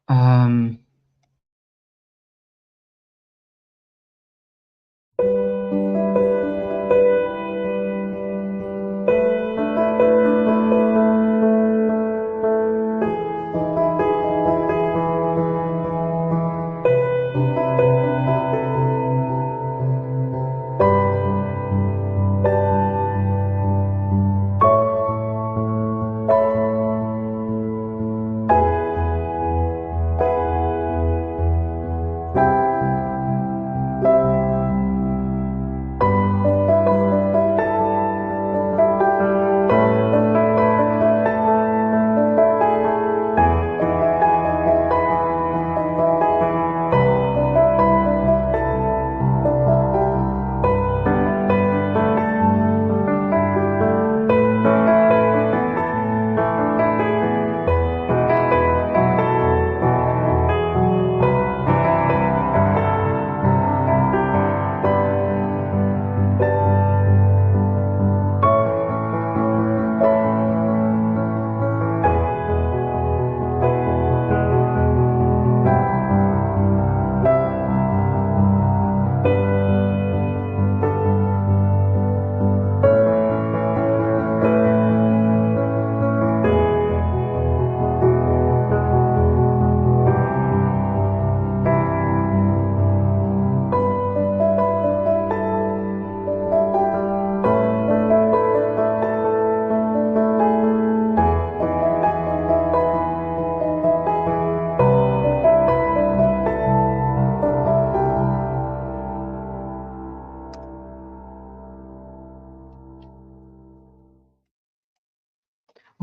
Um,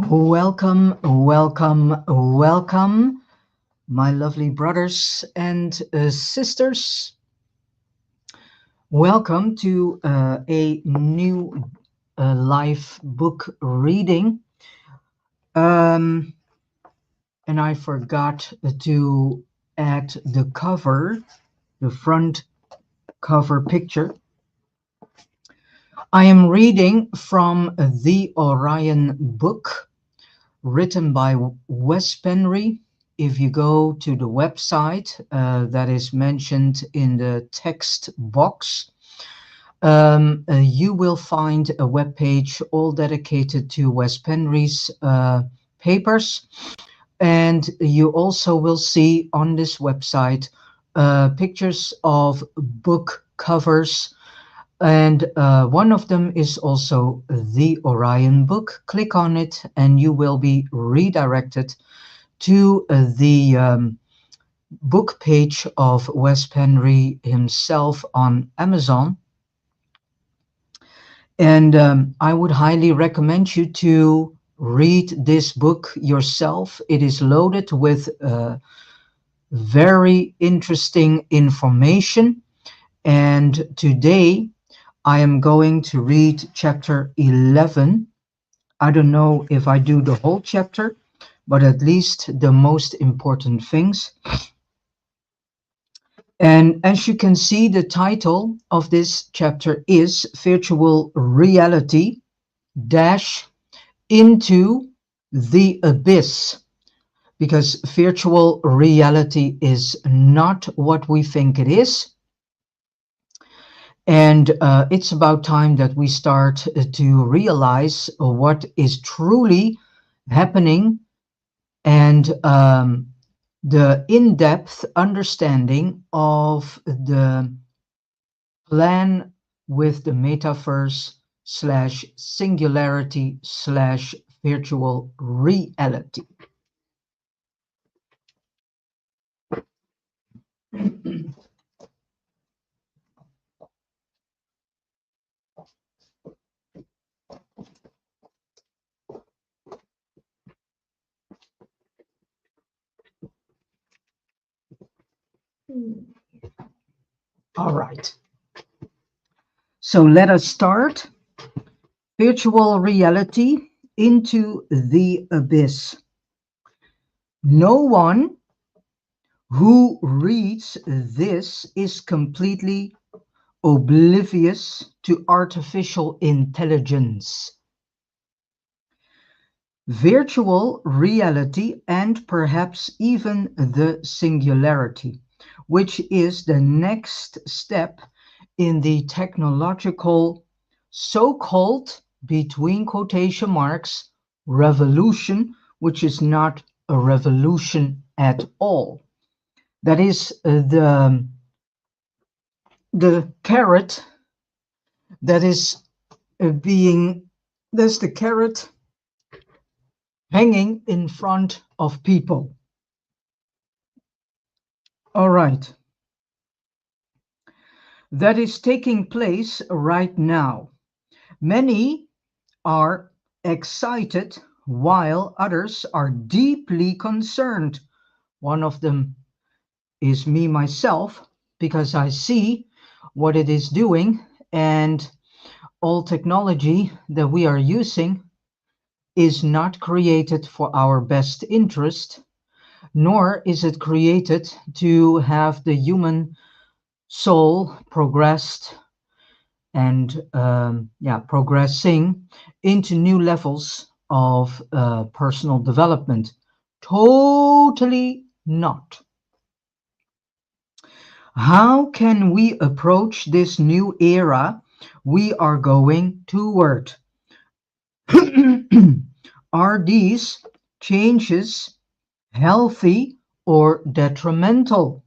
Welcome, welcome, welcome, my lovely brothers and sisters. Welcome to a new live book reading. Um, and I forgot to add the cover, the front cover picture. I am reading from the Orion book, written by Wes Penry. If you go to the website that is mentioned in the text box, you will find a webpage all dedicated to Wes Penry's papers. And you also will see on this website pictures of book covers. And one of them is also the Orion book. Click on it and you will be redirected to the book page of Wes Penry himself on Amazon. And I would highly recommend you to read this book yourself. It is loaded with very interesting information. And today I am going to read chapter 11. I don't know if I do the whole chapter, but at least the most important things. And as you can see, the title of this chapter is Virtual Reality Dash into the Abyss. Because virtual reality is not what we think it is. And it's about time that we start to realize what is truly happening, and the in-depth understanding of the plan with the metaverse slash singularity slash virtual reality. All right. So let us start. Virtual reality into the abyss. No one who reads this is completely oblivious to artificial intelligence. virtual reality, and perhaps even the singularity, which is the next step in the technological so-called, between quotation marks, revolution, which is not a revolution at all. That is the carrot that is being, that's the carrot hanging in front of people. All right, that is taking place right now. Many are excited while others are deeply concerned. One of them is me myself, because I see what it is doing, and all technology that we are using is not created for our best interest, nor is it created to have the human soul progressed and progressing into new levels of personal development. Totally not. How can we approach this new era we are going toward? Are these changes healthy or detrimental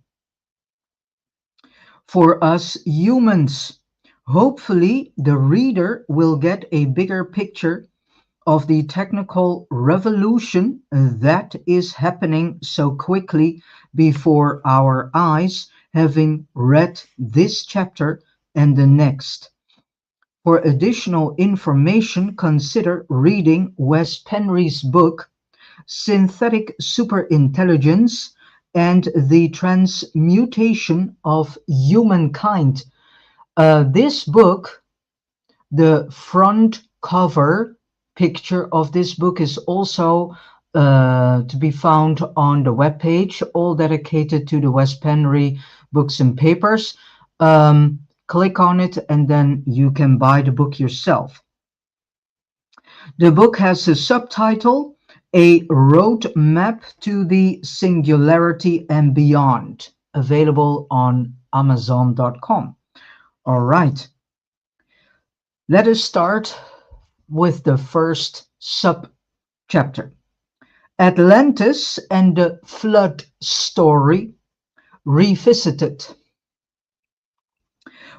for us humans? Hopefully, the reader will get a bigger picture of the technical revolution that is happening so quickly before our eyes, having read this chapter and the next. For additional information, consider reading Wes Penry's book, Synthetic Superintelligence and the Transmutation of Humankind. This book, the front cover picture of this book is also to be found on the webpage, all dedicated to the Wes Penry books and papers. Click on it and then you can buy the book yourself. The book has a subtitle, A Road Map to the Singularity and Beyond, available on Amazon.com. All right, let us start with the first sub-chapter. Atlantis and the Flood Story Revisited.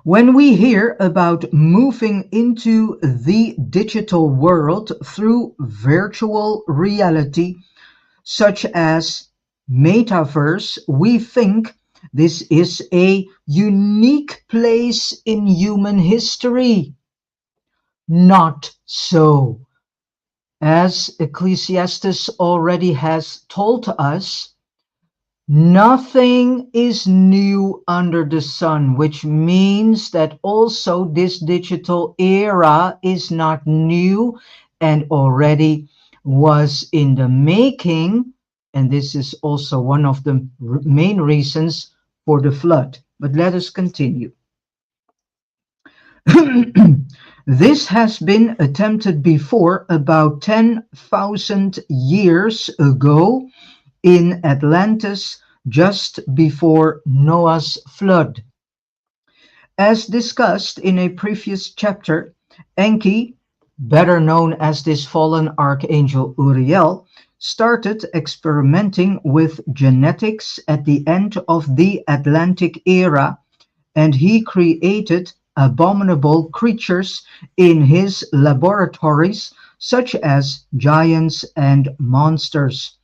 When we hear about moving into the digital world through virtual reality, such as metaverse, we think this is a unique place in human history. Not so. As Ecclesiastes already has told us, nothing is new under the sun, which means that also this digital era is not new and already was in the making. And this is also one of the main reasons for the flood. But let us continue. This has been attempted before about 10,000 years ago in Atlantis, just before Noah's flood. As discussed in a previous chapter, Enki, better known as this fallen archangel Uriel, started experimenting with genetics at the end of the Atlantic era, and he created abominable creatures in his laboratories, such as giants and monsters.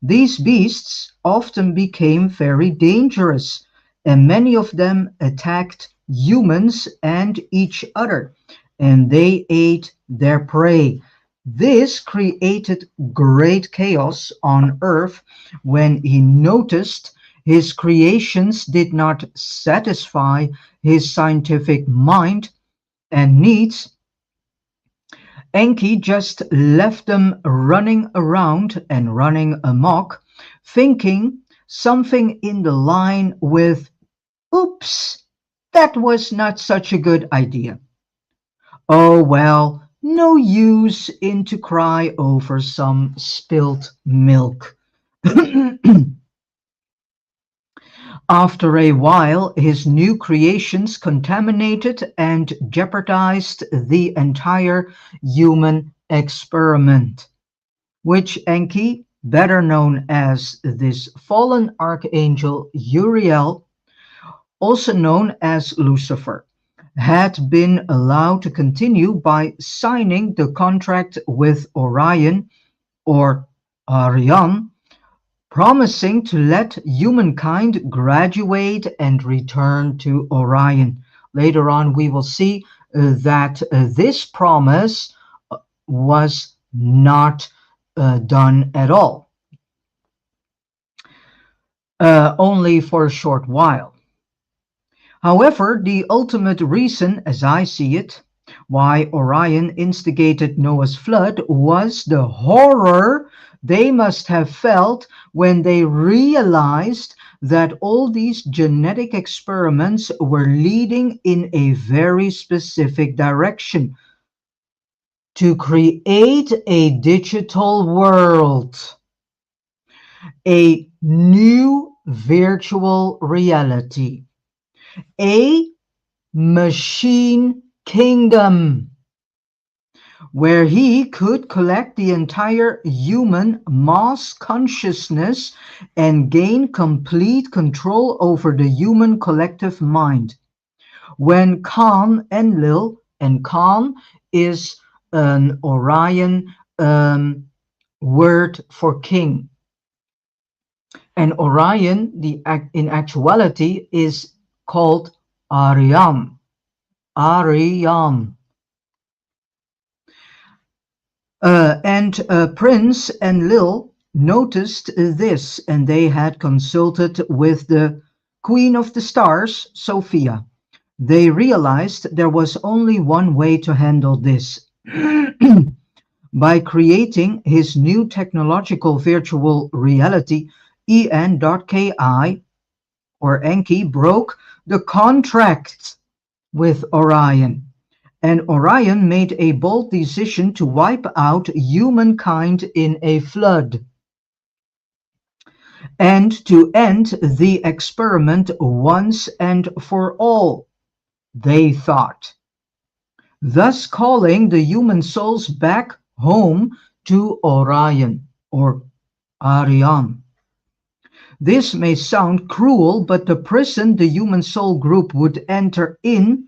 These beasts often became very dangerous, and many of them attacked humans and each other, and they ate their prey. This created great chaos on Earth when he noticed his creations did not satisfy his scientific mind and needs. Enki just left them running around and running amok, thinking something in the line with, "Oops, that was not such a good idea. Oh well, No use in to cry over some spilt milk. After a while, his new creations contaminated and jeopardized the entire human experiment, which Enki, better known as this fallen archangel Uriel, also known as Lucifer, had been allowed to continue by signing the contract with Orion or Arion, promising to let humankind graduate and return to Orion. Later on, we will see that this promise was not done at all, only for a short while. However, the ultimate reason, as I see it, why Orion instigated Noah's flood was the horror they must have felt when they realized that all these genetic experiments were leading in a very specific direction to create a digital world, a new virtual reality, a machine kingdom where he could collect the entire human mass consciousness and gain complete control over the human collective mind. When Khan and Lil, and Khan is an Orion word for king, and Orion, in actuality, is called Ariam. Ariam. And Prince and Lil noticed this, and they had consulted with the Queen of the Stars, Sophia. They realized there was only one way to handle this. By creating his new technological virtual reality, en.ki, or Enki, broke the contract with Orion. And Orion made a bold decision to wipe out humankind in a flood and to end the experiment once and for all, they thought, thus calling the human souls back home to Orion or Arion. This may sound cruel, but the prison the human soul group would enter in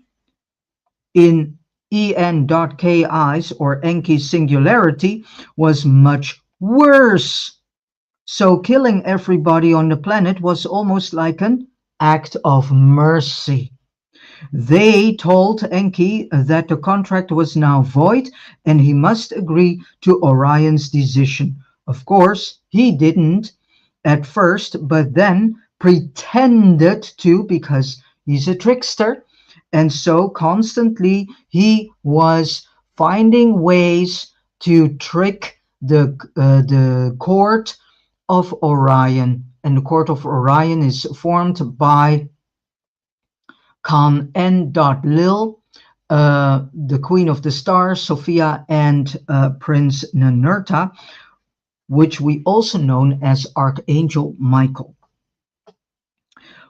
en.ki's or Enki's singularity was much worse. So killing everybody on the planet was almost like an act of mercy. They told Enki that the contract was now void and he must agree to Orion's decision. Of course, he didn't at first, but then pretended to because he's a trickster. And so constantly he was finding ways to trick the court of Orion. And the court of Orion is formed by Khan N. Lil, the Queen of the Stars, Sophia, and Prince Ninurta, which we also know as Archangel Michael.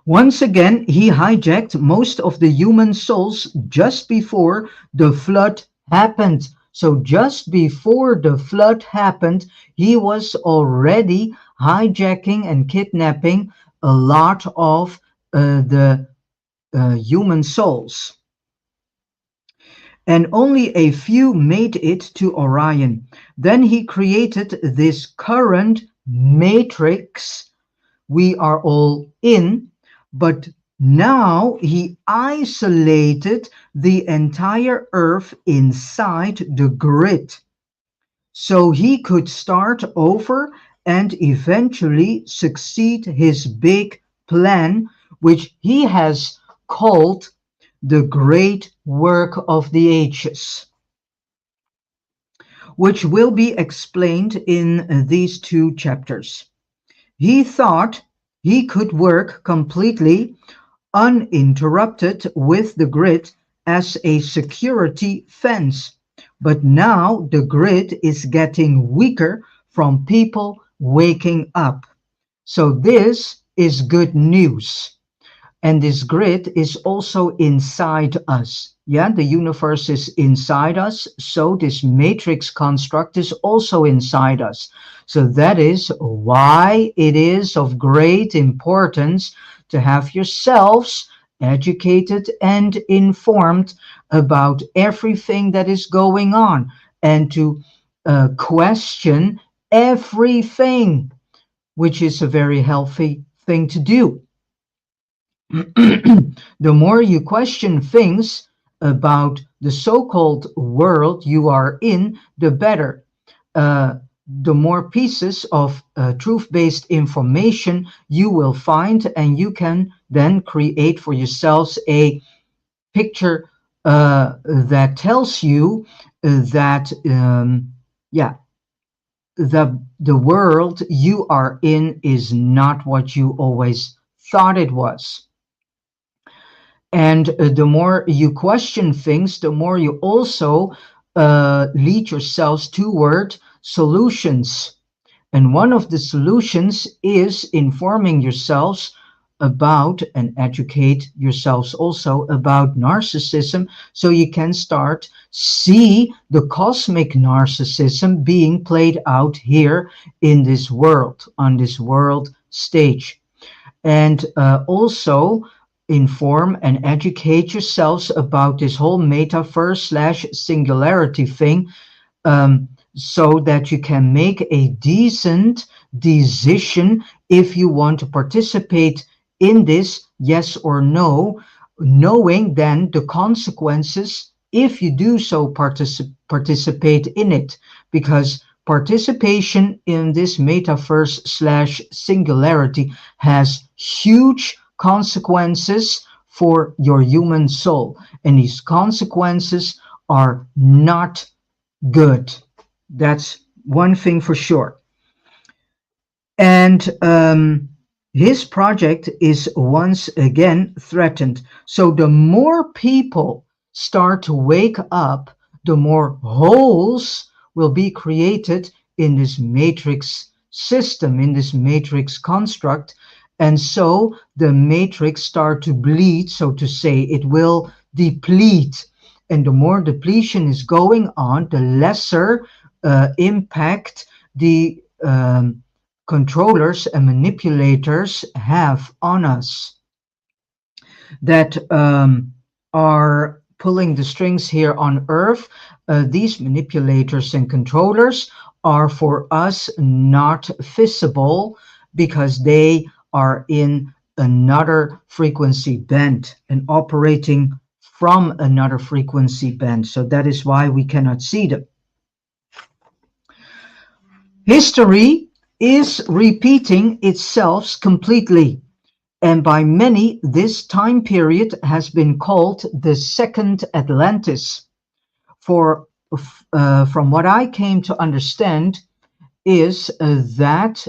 Once again, he hijacked most of the human souls just before the flood happened. So just before the flood happened, he was already hijacking and kidnapping a lot of the human souls. And only a few made it to Orion. Then he created this current matrix we are all in, but now he isolated the entire Earth inside the grid. So he could start over and eventually succeed his big plan, which he has called the Great Work of the Ages, which will be explained in these two chapters. He thought he could work completely uninterrupted with the grid as a security fence, But now the grid is getting weaker from people waking up. So this is good news. And this grid is also inside us. Yeah, the universe is inside us. So this matrix construct is also inside us. So that is why it is of great importance to have yourselves educated and informed about everything that is going on and to question everything, which is a very healthy thing to do. The more you question things about the so-called world you are in, the better. The more pieces of truth-based information you will find, and you can then create for yourselves a picture that tells you that, yeah, the world you are in is not what you always thought it was. And the more you question things, the more you also lead yourselves toward solutions. And one of the solutions is informing yourselves about and educate yourselves also about narcissism, so you can start see the cosmic narcissism being played out here in this world, on this world stage. And also inform and educate yourselves about this whole metaverse slash singularity thing, so that you can make a decent decision if you want to participate in this, yes or no, knowing then the consequences if you do so participate in it, because participation in this metaverse slash singularity has huge consequences for your human soul, and these consequences are not good. That's one thing for sure. And his project is once again threatened. So the more people start to wake up, the more holes will be created in this matrix system, in this matrix construct. And so the matrix start to bleed, so to say, it will deplete. And the more depletion is going on, the lesser impact the controllers and manipulators have on us that are pulling the strings here on earth. These manipulators and controllers are for us not visible because they are in another frequency band and operating from another frequency band. So that is why we cannot see them. History is repeating itself completely, and by many this time period has been called the Second Atlantis. For from what I came to understand is that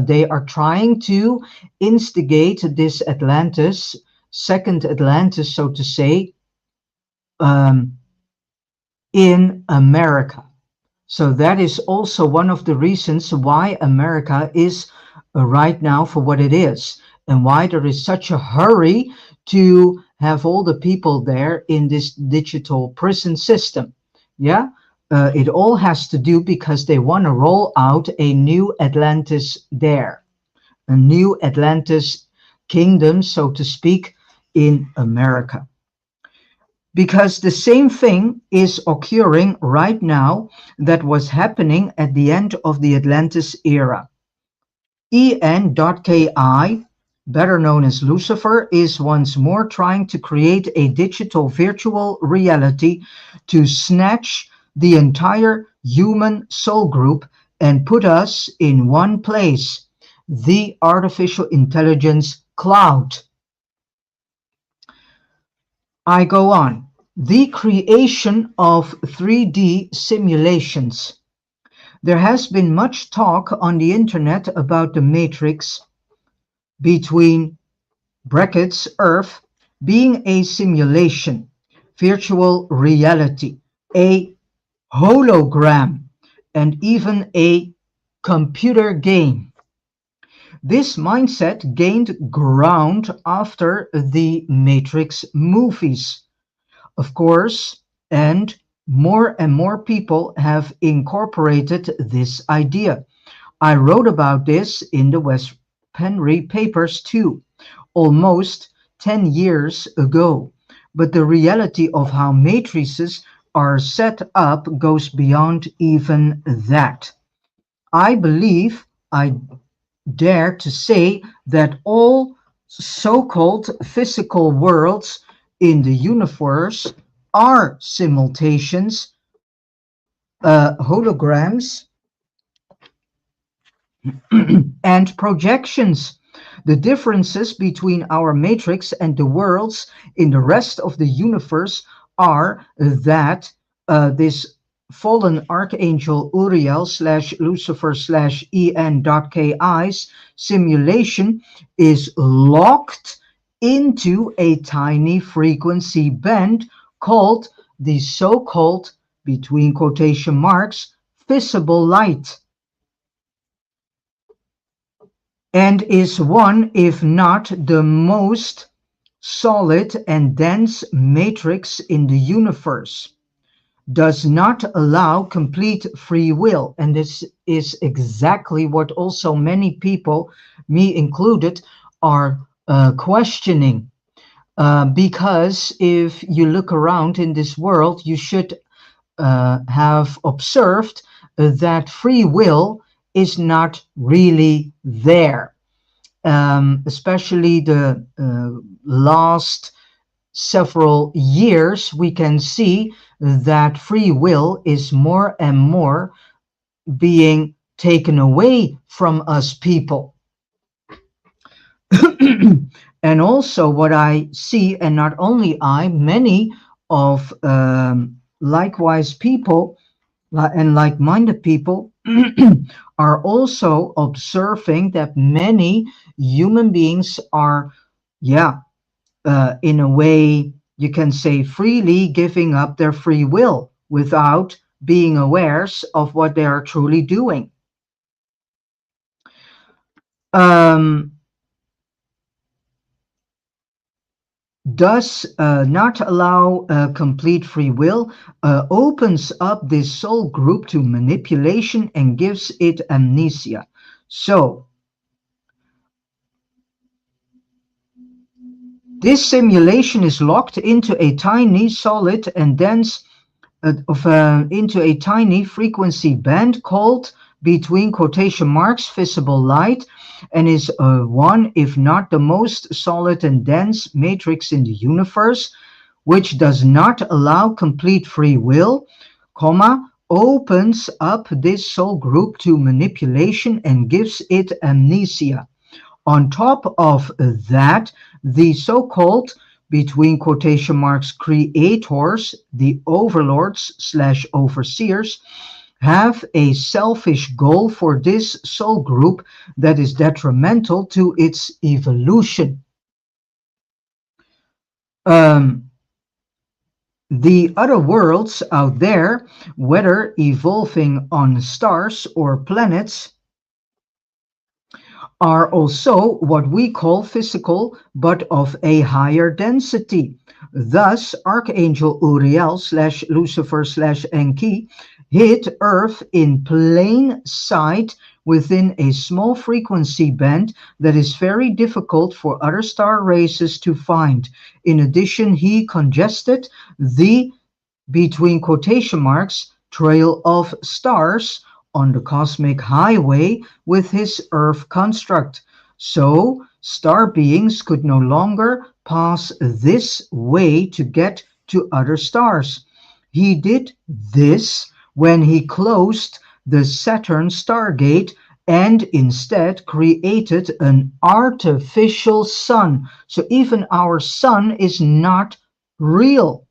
they are trying to instigate this Atlantis, Second Atlantis, so to say, um, in America. So that is also one of the reasons why America is right now for what it is, and why there is such a hurry to have all the people there in this digital prison system. Yeah, it all has to do because they want to roll out a new Atlantis there, a new Atlantis kingdom, so to speak, in America. Because the same thing is occurring right now that was happening at the end of the Atlantis era. En.ki, better known as Lucifer, is once more trying to create a digital virtual reality to snatch the entire human soul group and put us in one place, the artificial intelligence cloud. I go on. The creation of 3D simulations. There has been much talk on the internet about the matrix between brackets Earth being a simulation, virtual reality, a hologram, and even a computer game. This mindset gained ground after the Matrix movies, of course, and more people have incorporated this idea. I wrote about this in the West Penry papers too, almost 10 years ago. But the reality of how matrices are set up goes beyond even that. I believe I dare to say that all so-called physical worlds in the universe are simultaneous holograms and projections. The differences between our matrix and the worlds in the rest of the universe are that this fallen archangel Uriel slash Lucifer slash en.ki's simulation is locked into a tiny frequency band called the so-called, between quotation marks, visible light, and is one, if not the most solid and dense matrix in the universe, does not allow complete free will. And this is exactly what also many people, me included, are questioning. Because if you look around in this world, you should have observed that free will is not really there. Especially the last several years, we can see that free will is more and more being taken away from us people. And also what I see, and not only I, many of likewise people and like-minded people are also observing that many human beings are, yeah, in a way, you can say freely giving up their free will without being aware of what they are truly doing. Um, Does not allow complete free will, opens up this soul group to manipulation and gives it amnesia. So, this simulation is locked into a tiny, solid, and dense into a tiny frequency band called, between quotation marks, visible light, and is one, if not the most solid and dense matrix in the universe, which does not allow complete free will, comma, opens up this soul group to manipulation and gives it amnesia. On top of that, the so-called, between quotation marks, creators, the overlords slash overseers, have a selfish goal for this soul group that is detrimental to its evolution. Um, the other worlds out there, whether evolving on stars or planets, are also what we call physical, but of a higher density. Thus, Archangel Uriel slash Lucifer slash Enki hit Earth in plain sight within a small frequency band that is very difficult for other star races to find. In addition, he congested the, between quotation marks, trail of stars on the cosmic highway with his Earth construct. So star beings could no longer pass this way to get to other stars. He did this when he closed the Saturn Stargate and instead created an artificial sun. So even our sun is not real,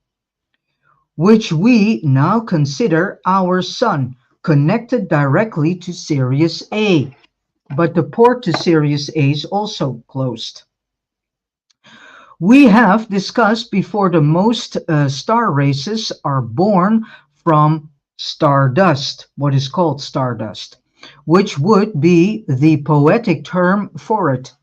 which we now consider our sun, connected directly to Sirius A. But the port to Sirius A is also closed. We have discussed before, the most star races are born from stardust, what is called stardust, which would be the poetic term for it.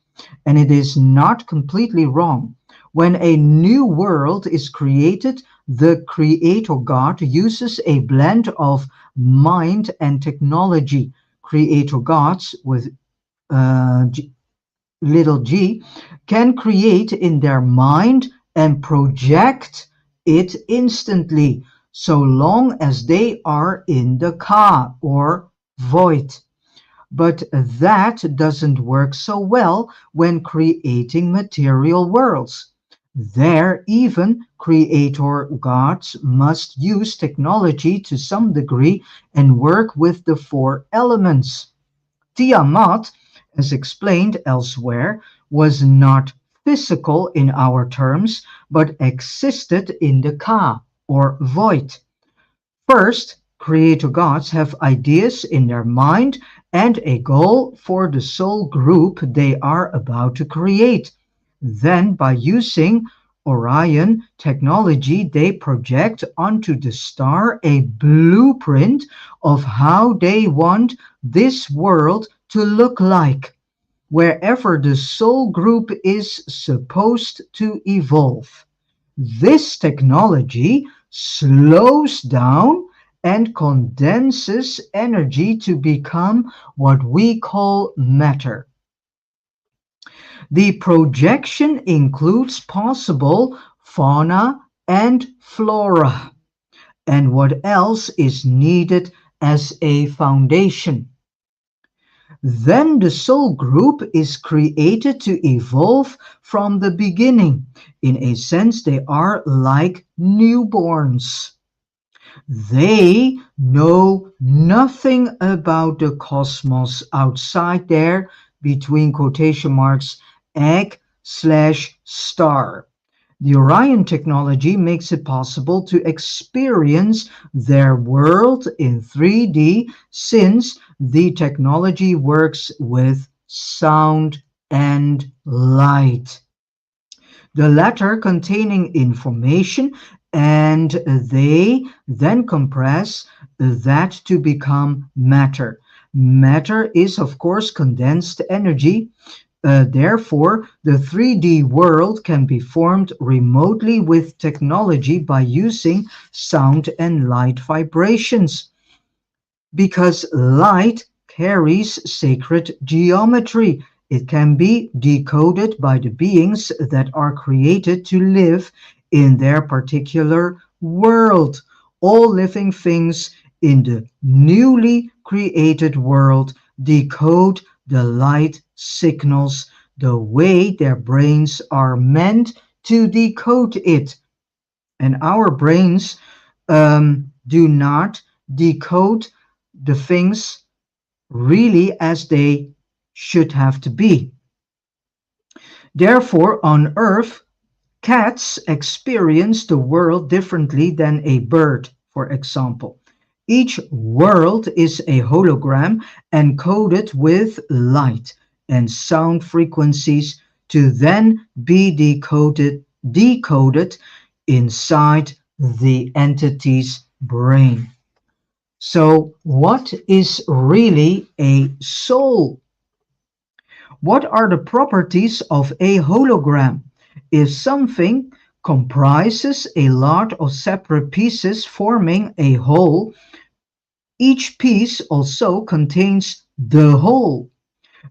And it is not completely wrong. When a new world is created, the creator God uses a blend of mind and technology. Creator gods with little g can create in their mind and project it instantly, so long as they are in the ka or void. But that doesn't work so well when creating material worlds. There, even creator gods must use technology to some degree and work with the four elements. Tiamat, as explained elsewhere, was not physical in our terms, but existed in the ka, or void. First, creator gods have ideas in their mind and a goal for the soul group they are about to create. Then, by using Orion technology, they project onto the star a blueprint of how they want this world to look like, wherever the soul group is supposed to evolve. This technology slows down and condenses energy to become what we call matter. The projection includes possible fauna and flora, and what else is needed as a foundation. Then the soul group is created to evolve from the beginning. In a sense, they are like newborns. They know nothing about the cosmos outside their, between quotation marks, egg/star. The Orion technology makes it possible to experience their world in 3D since the technology works with sound and light, the latter containing information, and they then compress that to become matter. Matter is, of course, condensed energy. Therefore, the 3D world can be formed remotely with technology by using sound and light vibrations, because light carries sacred geometry. It can be decoded by the beings that are created to live in their particular world. All living things in the newly created world decode the light signals the way their brains are meant to decode it. And our brains do not decode the things really as they should have to be. Therefore, on Earth, cats experience the world differently than a bird, for example. Each world is a hologram encoded with light and sound frequencies to then be decoded inside the entity's brain. So, what is really a soul? What are the properties of a hologram? If something comprises a lot of separate pieces forming a whole, each piece also contains the whole.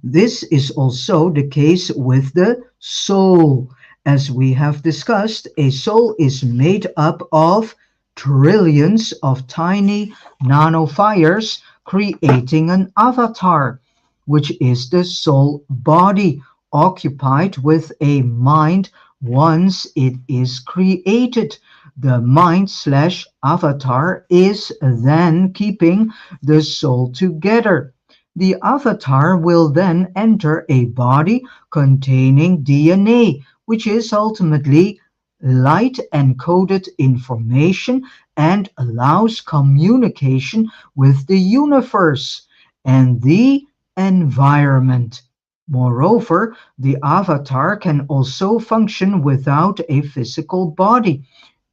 This is also the case with the soul. As we have discussed, a soul is made up of trillions of tiny nanofires creating an avatar, which is the soul body occupied with a mind once it is created. The mind/avatar is then keeping the soul together. The avatar will then enter a body containing DNA, which is ultimately light encoded information and allows communication with the universe and the environment. Moreover, the avatar can also function without a physical body.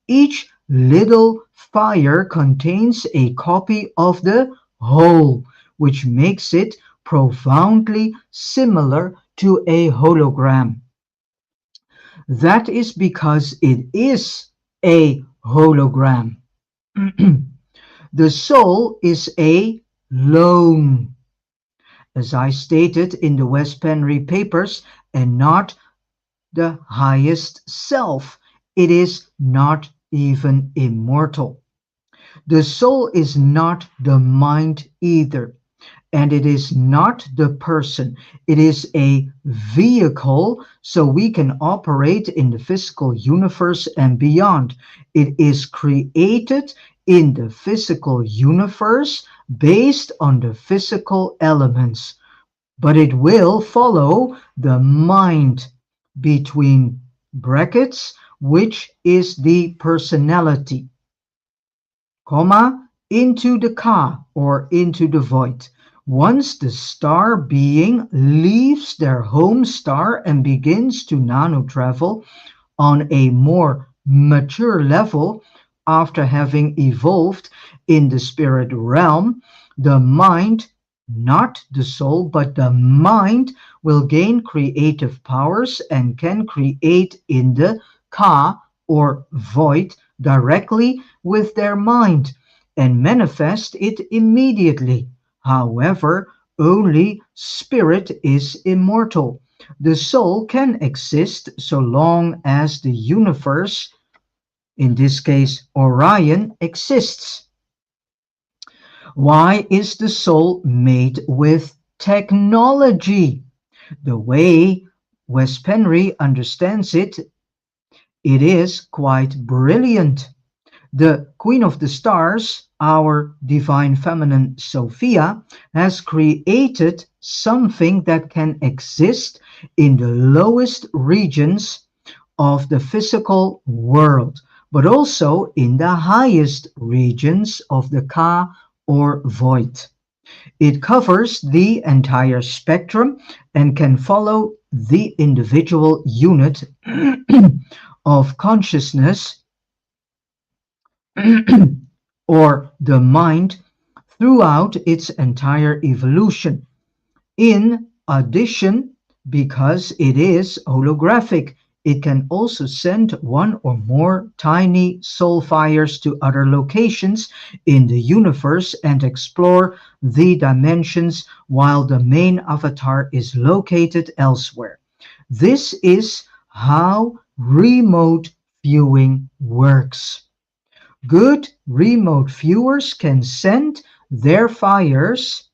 Each little fire contains a copy of the whole, which makes it profoundly similar to a hologram. That is because it is a hologram. The soul is a lone, as I stated in the West Penry papers, and not the highest self. It is not even immortal. The soul is not the mind either, and it is not the person. It is a vehicle so we can operate in the physical universe and beyond. It is created in the physical universe based on the physical elements, but it will follow the mind between brackets, which is the personality, comma, into the ka or into the void. Once the star being leaves their home star and begins to nano travel on a more mature level after having evolved in the spirit realm, the mind, not the soul, but the mind will gain creative powers and can create in the ka or void directly with their mind and manifest it immediately. However, only spirit is immortal. The soul can exist so long as the universe, in this case Orion, exists. Why is the soul made with technology? The way Wes Penry understands it, it is quite brilliant. The Queen of the Stars, our divine feminine Sophia, has created something that can exist in the lowest regions of the physical world, but also in the highest regions of the Ka or void. It covers the entire spectrum and can follow the individual unit of consciousness or the mind throughout its entire evolution. In addition, because it is holographic, it can also send one or more tiny soul fires to other locations in the universe and explore the dimensions while the main avatar is located elsewhere. This is how remote viewing works. Good remote viewers can send their fires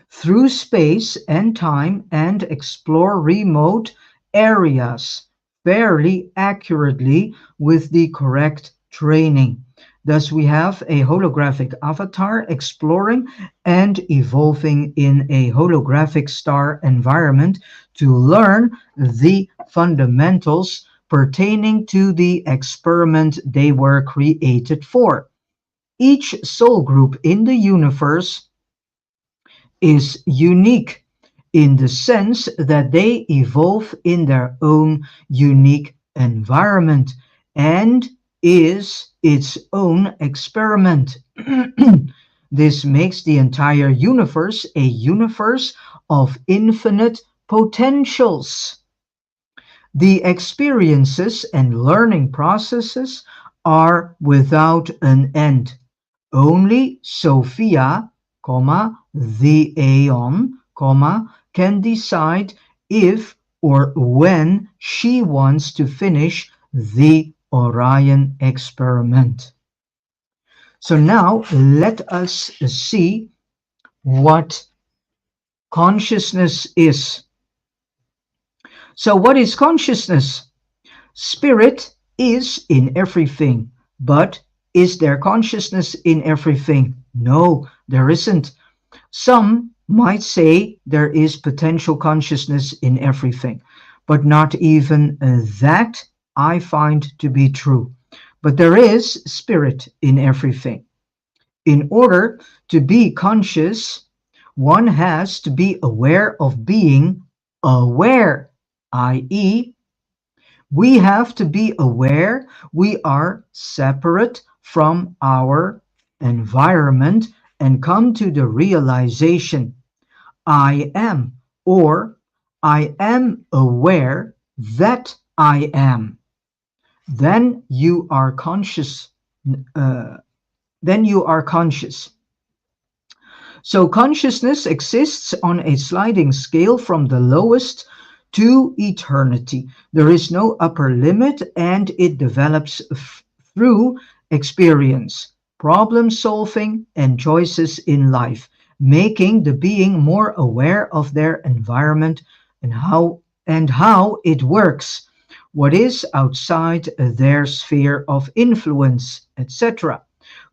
through space and time and explore remote areas fairly accurately with the correct training. Thus, we have a holographic avatar exploring and evolving in a holographic star environment to learn the fundamentals pertaining to the experiment they were created for. Each soul group in the universe is unique in the sense that they evolve in their own unique environment and is its own experiment. This makes the entire universe a universe of infinite potentials. The experiences and learning processes are without an end. Only Sophia, the Aeon, can decide if or when she wants to finish the Orion experiment. So now let us see what consciousness is. So what is consciousness? Spirit is in everything, but is there consciousness in everything? No, there isn't. Some might say there is potential consciousness in everything, but not even that I find to be true. But there is spirit in everything. In order to be conscious, one has to be aware of being aware, i.e., we have to be aware we are separate from our environment and come to the realization, I am, or I am aware that I am, then you are conscious. Uh, then you are conscious. So consciousness exists on a sliding scale from the lowest to eternity. There is no upper limit and it develops through experience, problem solving, and choices in life, making the being more aware of their environment and how it works, what is outside their sphere of influence, etc.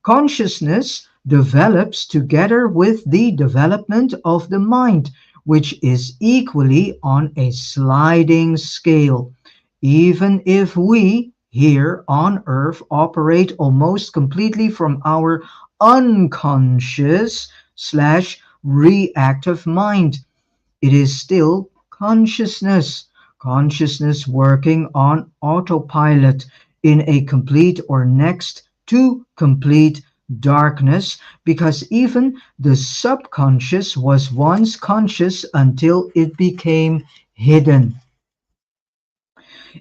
Consciousness develops together with the development of the mind, which is equally on a sliding scale. Even if we here on earth operate almost completely from our unconscious slash reactive mind, it is still consciousness, consciousness working on autopilot in a complete or next to complete darkness, because even the subconscious was once conscious until it became hidden.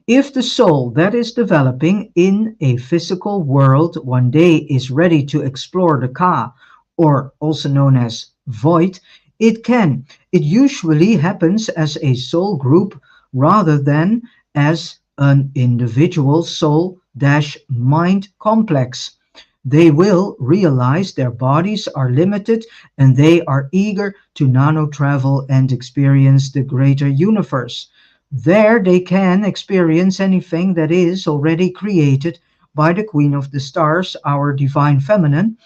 If the soul that is developing in a physical world one day is ready to explore the ka, or also known as void, it can. It usually happens as a soul group rather than as an individual soul dash mind complex. They will realize their bodies are limited and they are eager to nano travel and experience the greater universe. There they can experience anything that is already created by the Queen of the Stars, our Divine Feminine,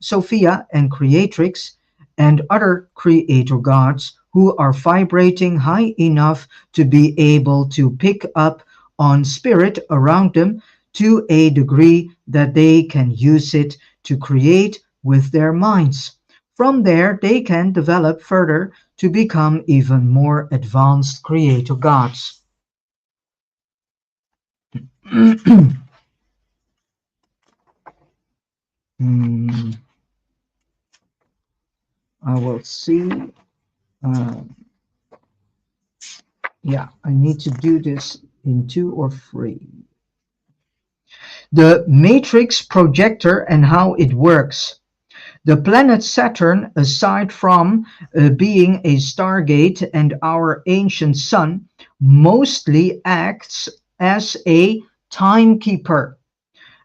Sophia and Creatrix, and other creator gods who are vibrating high enough to be able to pick up on spirit around them to a degree that they can use it to create with their minds. From there, they can develop further to become even more advanced creator gods. Hmm, I will see. Uh, yeah, I need to do this in two or three. The matrix projector and how it works. The planet Saturn, aside from being a stargate and our ancient sun, mostly acts as a timekeeper,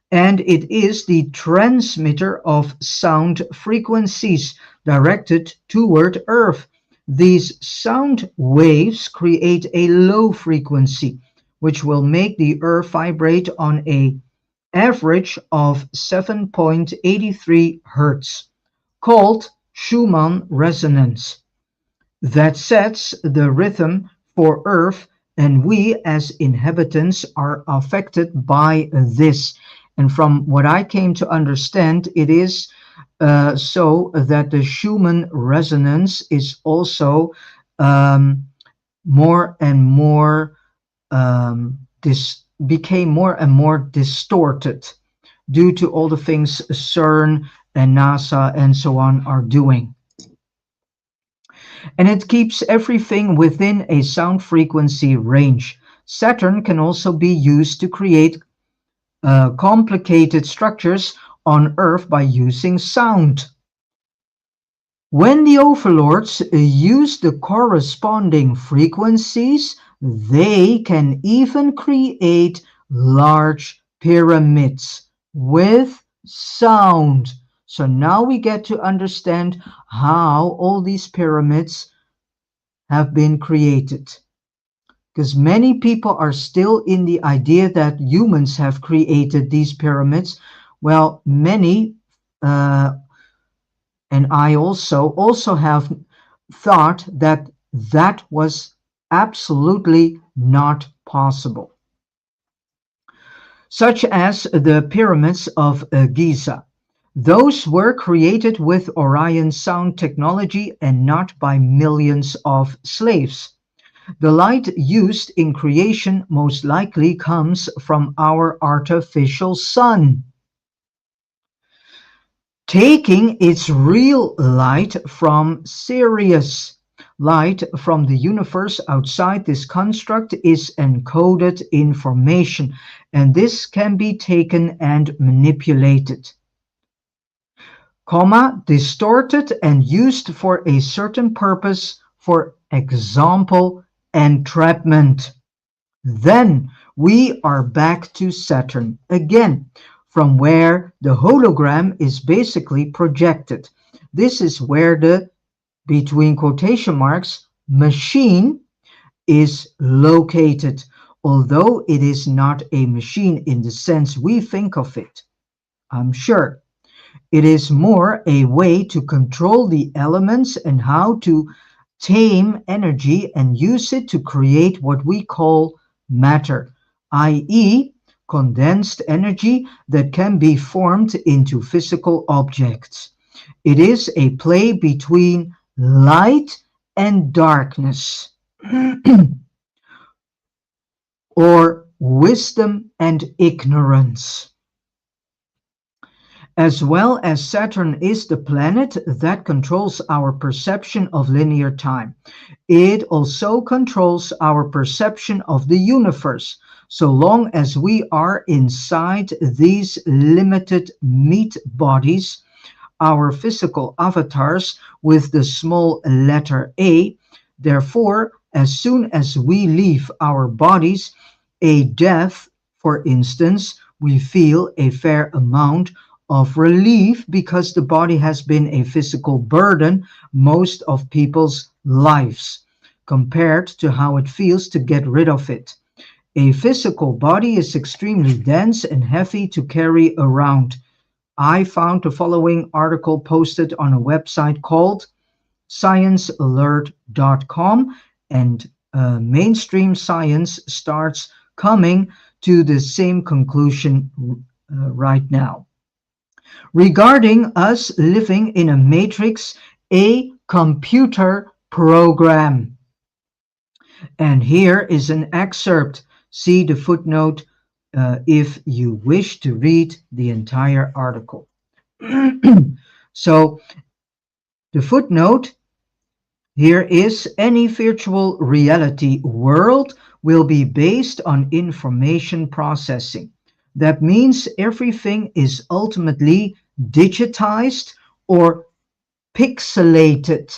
and it is the transmitter of sound frequencies directed toward Earth. These sound waves create a low frequency, which will make the Earth vibrate on a average of 7.83 Hertz, called Schumann resonance, that sets the rhythm for Earth, and we as inhabitants are affected by this. And from what I came to understand, it is so that the Schumann resonance is also um, more and more became more and more distorted due to all the things CERN and NASA and so on are doing. And it keeps everything within a sound frequency range. Saturn can also be used to create complicated structures on Earth by using sound. When the overlords use the corresponding frequencies, they can even create large pyramids with sound. So now we get to understand how all these pyramids have been created. Because many people are still in the idea that humans have created these pyramids. Well, many and I also have thought that that was absolutely not possible, such as the pyramids of Giza. Those were created with Orion sound technology and not by millions of slaves. The light used in creation most likely comes from our artificial sun. taking its real light from Sirius. Light from the universe outside this construct is encoded information, and this can be taken and manipulated, distorted and used for a certain purpose, for example, entrapment. Then we are back to Saturn again, from where the hologram is basically projected. This is where the, between quotation marks, machine is located, although it is not a machine in the sense we think of it. I'm sure. It is more a way to control the elements and how to tame energy and use it to create what we call matter, i.e., condensed energy that can be formed into physical objects. It is a play between light and darkness, or wisdom and ignorance. As well as Saturn is the planet that controls our perception of linear time, it also controls our perception of the universe. So long as we are inside these limited meat bodies, our physical avatars with the small letter A, therefore, as soon as we leave our bodies, a death, for instance, we feel a fair amount of relief because the body has been a physical burden most of people's lives, compared to how it feels to get rid of it. A physical body is extremely dense and heavy to carry around. I found the following article posted on a website called sciencealert.com, and mainstream science starts coming to the same conclusion right now. Regarding us living in a matrix, a computer program. And here is an excerpt. See the footnote if you wish to read the entire article. So the footnote here is: any virtual reality world will be based on information processing. That means everything is ultimately digitized or pixelated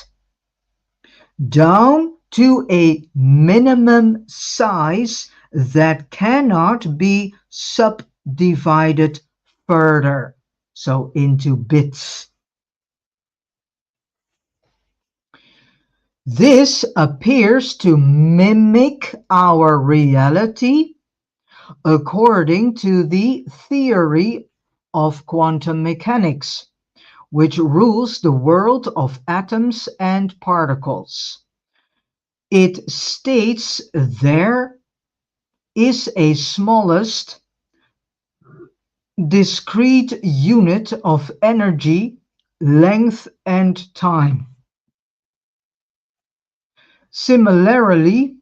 down to a minimum size that cannot be subdivided further, so into bits. This appears to mimic our reality according to the theory of quantum mechanics, which rules the world of atoms and particles. It states there is a smallest discrete unit of energy, length, and time. Similarly,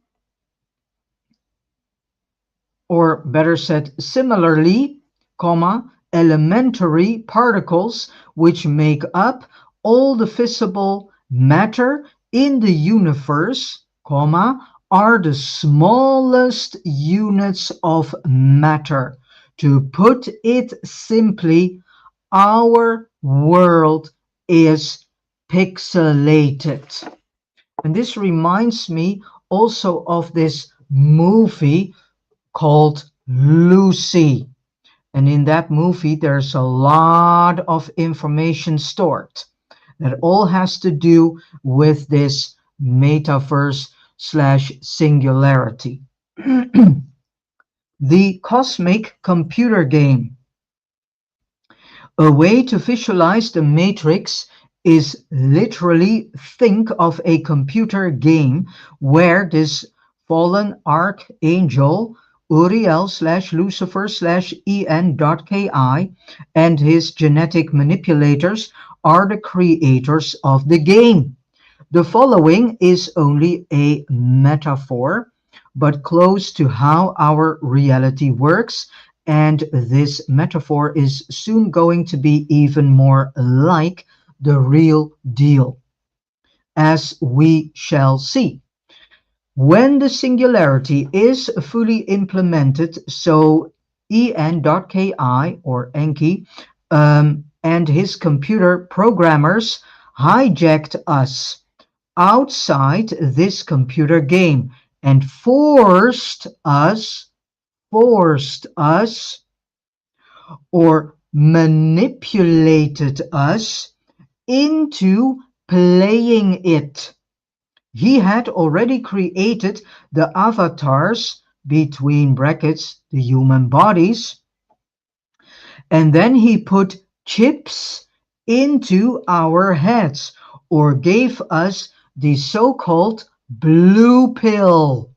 or better said, similarly, elementary particles which make up all the visible matter in the universe, are the smallest units of matter. To put it simply, our world is pixelated. And this reminds me also of this movie called Lucy. And in that movie, there's a lot of information stored that all has to do with this metaverse slash singularity. The cosmic computer game. A way to visualize the matrix is literally think of a computer game where this fallen archangel Uriel slash Lucifer slash en.ki and his genetic manipulators are the creators of the game. The following is only a metaphor, but close to how our reality works and this metaphor is soon going to be even more like the real deal, as we shall see. When the singularity is fully implemented, so en.ki or Enki and his computer programmers hijacked us outside this computer game and forced us or manipulated us into playing it. He had already created the avatars between brackets, the human bodies, and then he put chips into our heads or gave us the so-called blue pill,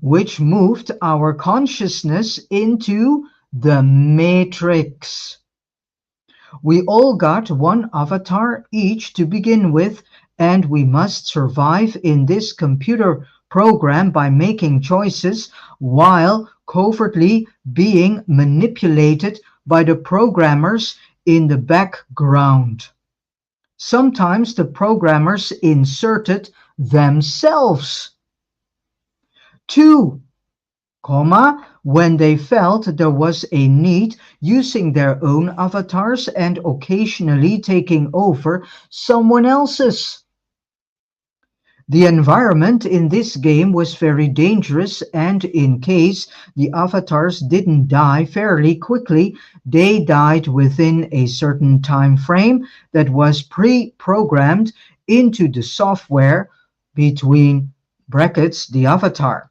which moved our consciousness into the matrix. We all got one avatar each to begin with, and we must survive in this computer program by making choices while covertly being manipulated by the programmers in the background. Sometimes the programmers inserted themselves too, when they felt there was a need, using their own avatars and occasionally taking over someone else's. The environment in this game was very dangerous, and in case the avatars didn't die fairly quickly, they died within a certain time frame that was pre-programmed into the software between brackets the avatar.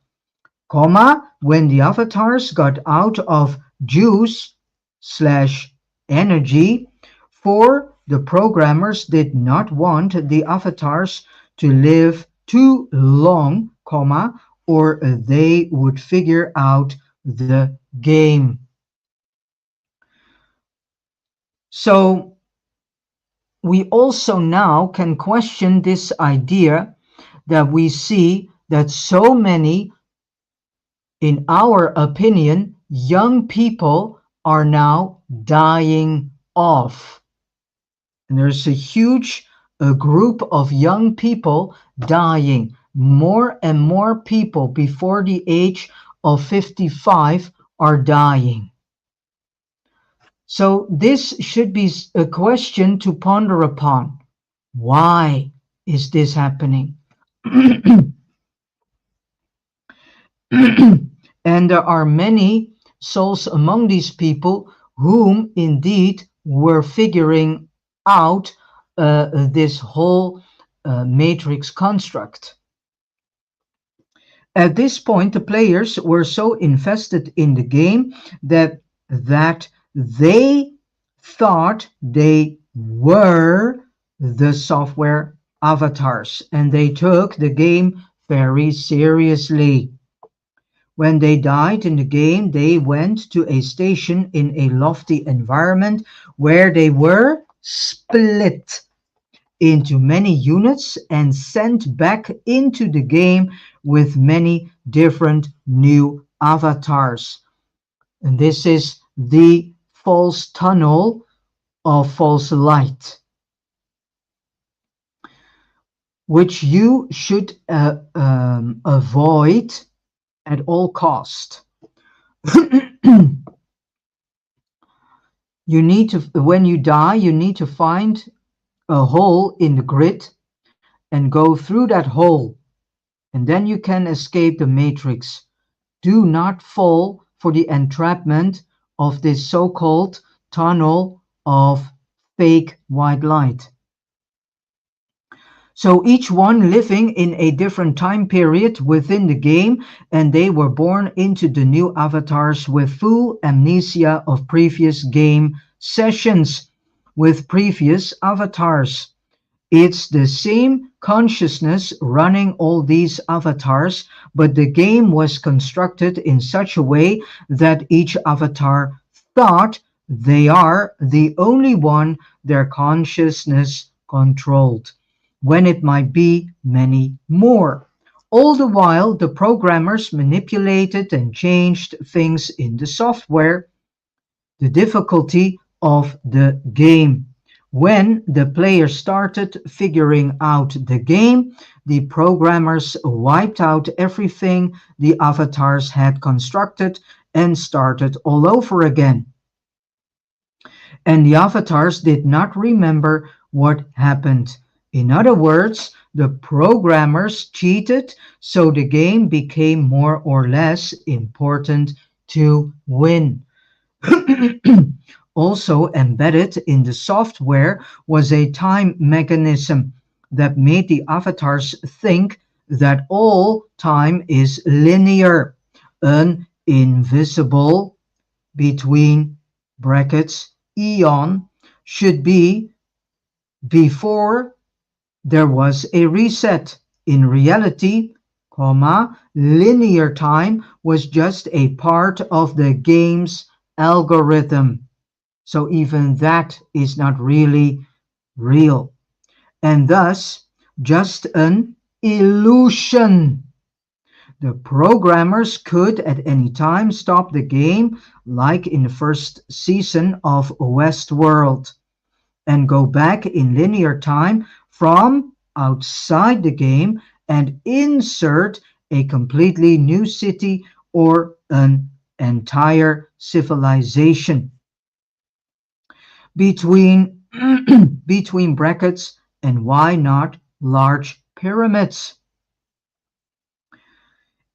When the avatars got out of juice slash energy, for the programmers did not want the avatars to live too long, or they would figure out the game. So we also now can question this idea that we see that so many, in our opinion, young people are now dying off. And there's a huge group of young people dying. More and more people before the age of 55 are dying. So this should be a question to ponder upon. Why is this happening? And there are many souls among these people whom indeed were figuring out this whole matrix construct. At this point, the players were so invested in the game that they thought they were the software avatars, and they took the game very seriously. When they died in the game, they went to a station in a lofty environment where they were split into many units and sent back into the game with many different new avatars. And this is the false tunnel of false light, which you should avoid at all cost. You need to, when you die, you need to find a hole in the grid and go through that hole, and then you can escape the matrix. Do not fall for the entrapment of this so-called tunnel of fake white light. So each one living in a different time period within the game, and they were born into the new avatars with full amnesia of previous game sessions with previous avatars. It's the same consciousness running all these avatars, but the game was constructed in such a way that each avatar thought they are the only one their consciousness controlled, when it might be many more. All the while, the programmers manipulated and changed things in the software, the difficulty of the game. When the players started figuring out the game, the programmers wiped out everything the avatars had constructed and started all over again. And the avatars did not remember what happened. In other words, the programmers cheated, so the game became more or less important to win. Also embedded in the software was a time mechanism that made the avatars think that all time is linear, an invisible between brackets eon should be before there was a reset. In reality, linear time was just a part of the game's algorithm. So even that is not really real, and thus just an illusion. The programmers could at any time stop the game, like in the first season of Westworld, and go back in linear time from outside the game and insert a completely new city or an entire civilization between between brackets, and why not large pyramids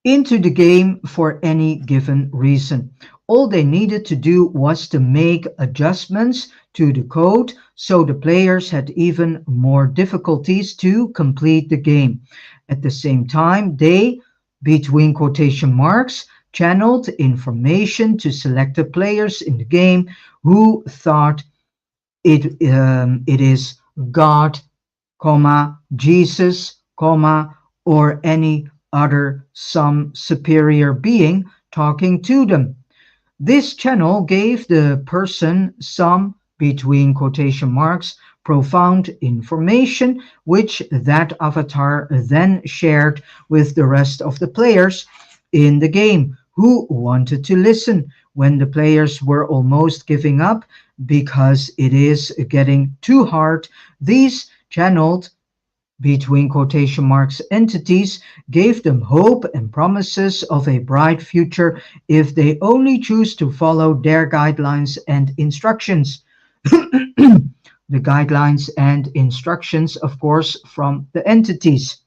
into the game for any given reason. All they needed to do was to make adjustments to the code so the players had even more difficulties to complete the game. At the same time, they, between quotation marks, channeled information to selected players in the game who thought it is God, Jesus, or any other some superior being talking to them. This channel gave the person some, between quotation marks, profound information, which that avatar then shared with the rest of the players in the game who wanted to listen when the players were almost giving up because it is getting too hard. These channeled, between quotation marks, entities gave them hope and promises of a bright future if they only choose to follow their guidelines and instructions. The guidelines and instructions, of course, from the entities.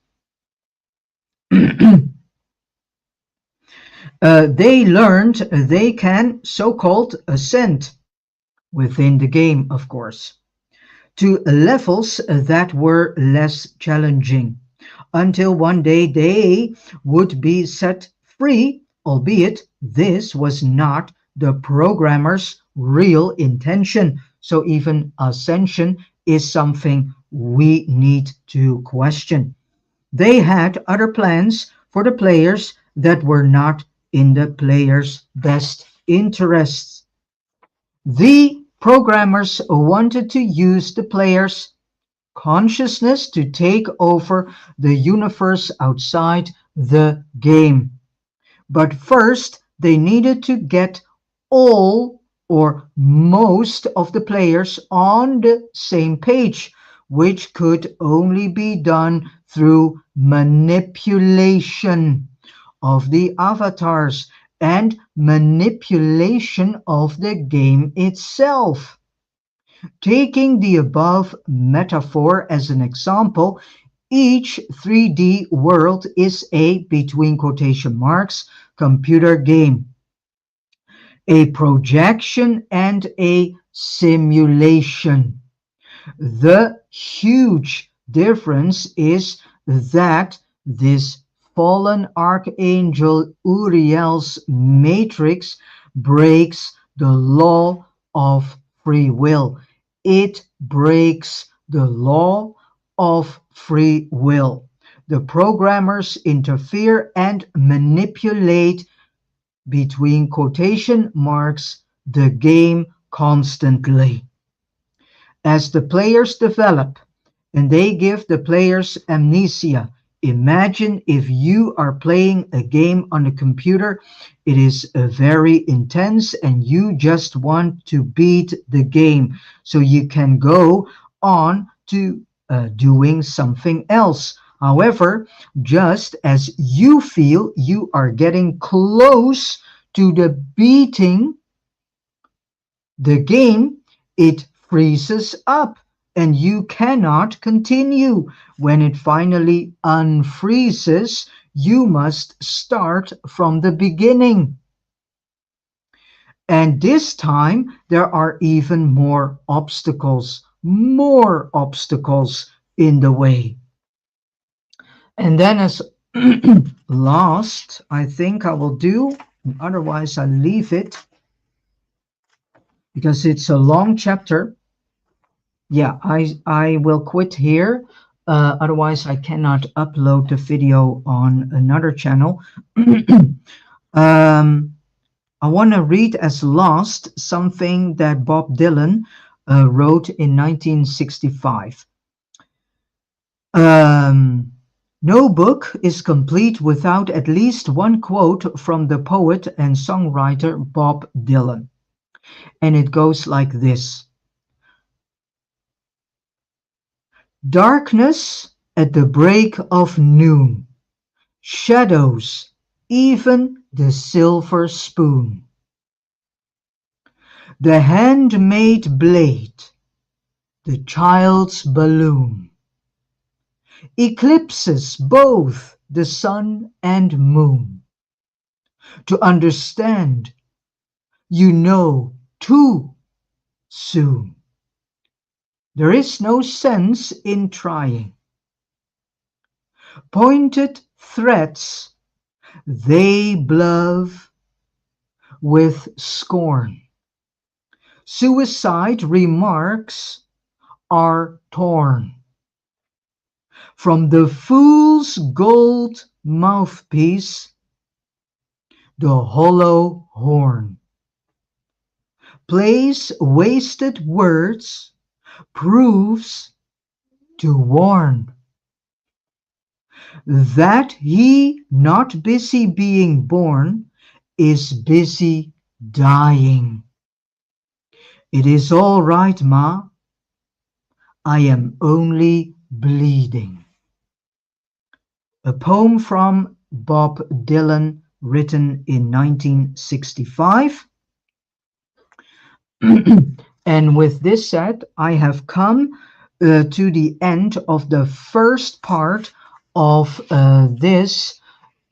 They learned they can so-called ascend within the game, of course, to levels that were less challenging, until one day they would be set free, albeit this was not the programmer's real intention. So even ascension is something we need to question. They had other plans for the players that were not in the players' best interests. The programmers wanted to use the players' consciousness to take over the universe outside the game. But first, they needed to get all or most of the players on the same page, which could only be done through manipulation of the avatars and manipulation of the game itself. Taking the above metaphor as an example, each 3D world is a, between quotation marks, computer game, a projection and a simulation. The huge difference is that this fallen archangel Uriel's matrix breaks the law of free will. It breaks the law of free will. The programmers interfere and manipulate, between quotation marks, the game constantly. As the players develop and they give the players amnesia, Imagine if you are playing a game on a computer. It is very intense and you just want to beat the game so you can go on to doing something else. However, just as you feel you are getting close to the beating the game, it freezes up and you cannot continue. When it finally unfreezes, you must start from the beginning. And this time there are even more obstacles in the way. And then as last, I think I will do, otherwise I leave it because it's a long chapter. Yeah, I will quit here. Otherwise, I cannot upload the video on another channel. um, I want to read as last something that Bob Dylan wrote in 1965. Um, no book is complete without at least one quote from the poet and songwriter Bob Dylan. And it goes like this. Darkness at the break of noon, shadows, even the silver spoon. The handmade blade, the child's balloon, eclipses both the sun and moon. To understand, you know too soon. There is no sense in trying. Pointed threats, they bluff with scorn. Suicide remarks are torn from the fool's gold mouthpiece, the hollow horn. Plays wasted words, proves to warn that he not busy being born is busy dying. It is all right, Ma. I am only bleeding. A poem from Bob Dylan written in 1965. And with this said, I have come to the end of the first part of this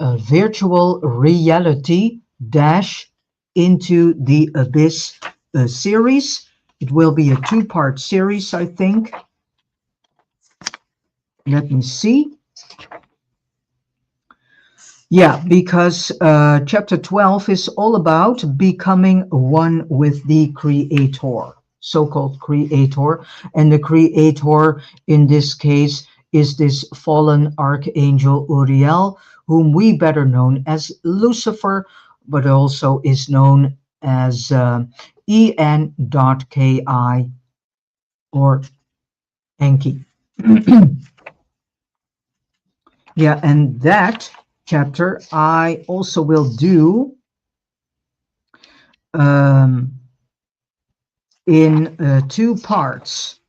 virtual reality dash into the abyss series. It will be a two-part series, I think. Let me see. Yeah, because chapter 12 is all about becoming one with the creator, so-called creator. And the creator in this case is this fallen archangel Uriel, whom we better known as Lucifer, but also is known as en.ki or Enki. Yeah, and that chapter I also will do in two parts,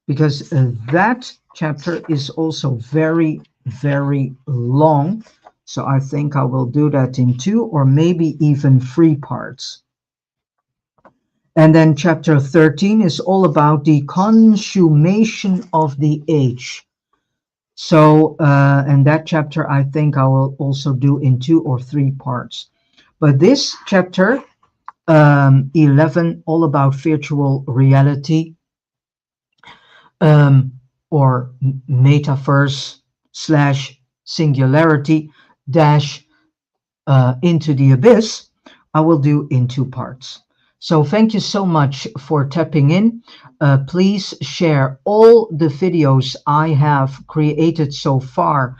because that chapter is also very, very long. So I think I will do that in two or maybe even three parts. And then chapter 13 is all about the consummation of the age. So, and that chapter I think I will also do in two or three parts. But this chapter 11, all about virtual reality, or metaverse slash singularity dash into the abyss, I will do in two parts. So thank you so much for tapping in. Please share all the videos I have created so far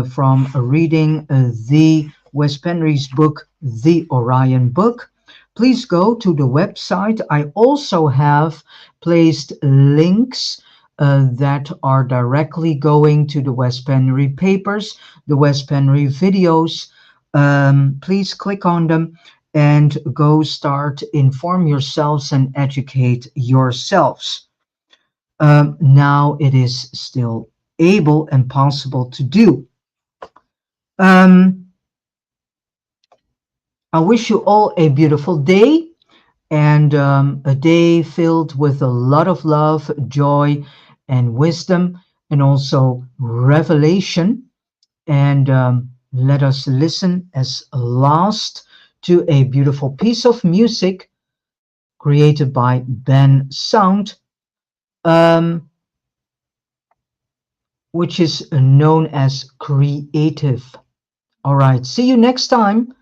from reading the Wes Penry's book, The Orion Book. Please go to the website. I also have placed links that are directly going to the West Penry papers, the West Penry videos. Please click on them and go start inform yourselves and educate yourselves. Now it is still able and possible to do. Um, I wish you all a beautiful day and a day filled with a lot of love, joy, and wisdom, and also revelation. And let us listen as last to a beautiful piece of music created by Ben Sound, um, which is known as Creative. All right, see you next time.